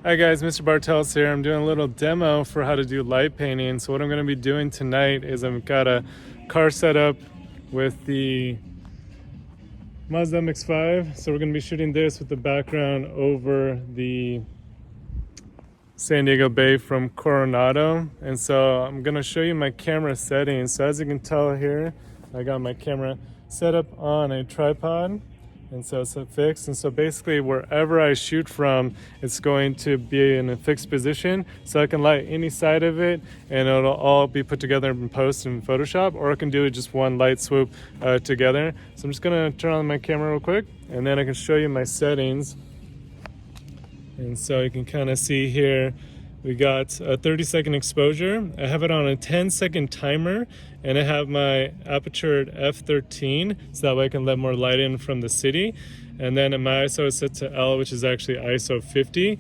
Hi guys, Mr. Bartels here. I'm doing a little demo for how to do light painting. So what I'm going to be doing tonight is I've got a car set up with the Mazda MX-5. So we're going to be shooting this with the background over the San Diego Bay from Coronado. And so I'm going to show you my camera settings. So as you can tell here, I got my camera set up on a tripod. And so it's fixed, and so basically wherever I shoot from, it's going to be in a fixed position, so I can light any side of it and it'll all be put together in post in Photoshop, or I can do it just one light swoop together. So I'm just gonna turn on my camera real quick and then I can show you my settings. And so you can kind of see here we got a 30-second exposure. I have it on a 10-second timer, and I have my aperture at f13, so that way I can let more light in from the city. And then my ISO is set to L, which is actually ISO 50.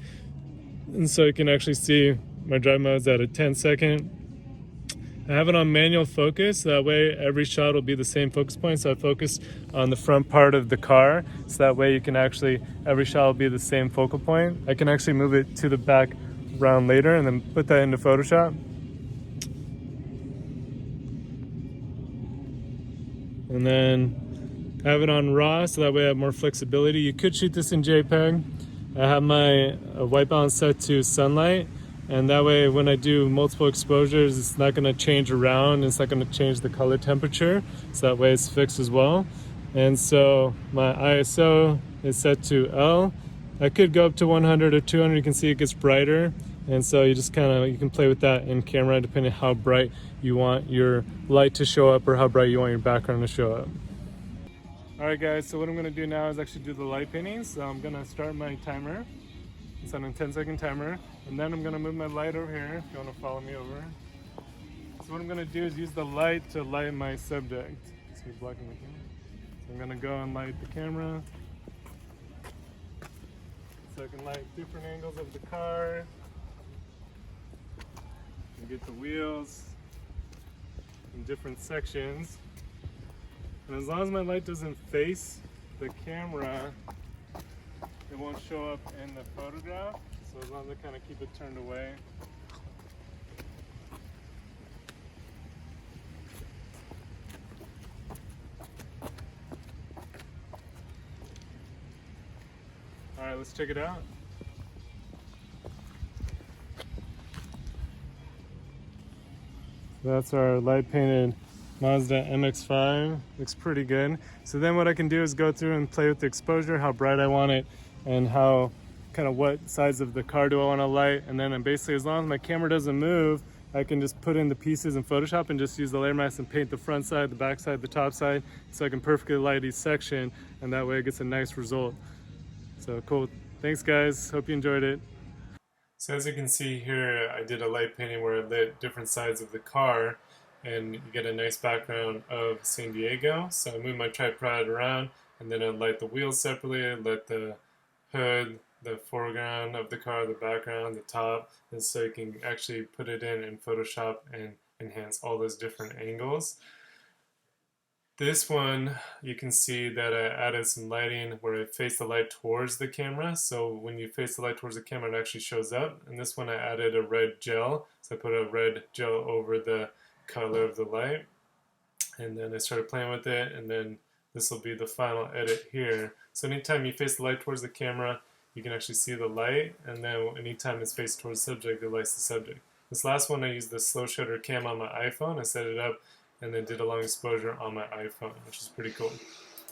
And so you can actually see my drive mode is at a 10-second. I have it on manual focus, so that way every shot will be the same focus point. So I focus on the front part of the car, so that way you can actually, every shot will be the same focal point. I can actually move it to the back round later and then put that into Photoshop. And then I have it on RAW, so that way I have more flexibility. You could shoot this in JPEG. I have my white balance set to sunlight, and that way when I do multiple exposures, it's not going to change around, it's not going to change the color temperature, so that way it's fixed as well. And so my ISO is set to L. I could go up to 100 or 200, you can see it gets brighter. And so you just you can play with that in camera depending on how bright you want your light to show up or how bright you want your background to show up. Alright guys, so what I'm going to do now is actually do the light painting. So I'm going to start my timer. It's on a 10-second timer. And then I'm going to move my light over here if you want to follow me over. So what I'm going to do is use the light to light my subject. So you're blocking the camera. So I'm going to go and light the camera. So I can light different angles of the car. And get the wheels in different sections. And as long as my light doesn't face the camera, it won't show up in the photograph. So as long as I kind of keep it turned away. All right, let's check it out. That's our light painted Mazda MX-5. Looks pretty good. So then what I can do is go through and play with the exposure, how bright I want it, and how what size of the car do I want to light. And then basically, as long as my camera doesn't move, I can just put in the pieces in Photoshop and just use the layer mask and paint the front side, the back side, the top side, so I can perfectly light each section, and that way it gets a nice result. So cool. Thanks guys. Hope you enjoyed it. So as you can see here, I did a light painting where I lit different sides of the car, and you get a nice background of San Diego. So I moved my tripod around, and then I light the wheels separately, I lit the hood, the foreground of the car, the background, the top, and so you can actually put it in Photoshop and enhance all those different angles. This one, you can see that I added some lighting where I face the light towards the camera. So when you face the light towards the camera, it actually shows up. And this one I added a red gel. So I put a red gel over the color of the light. And then I started playing with it. And then this will be the final edit here. So anytime you face the light towards the camera, you can actually see the light. And then anytime it's faced towards the subject, it lights the subject. This last one, I used the slow shutter cam on my iPhone. I set it up and then did a long exposure on my iPhone, which is pretty cool.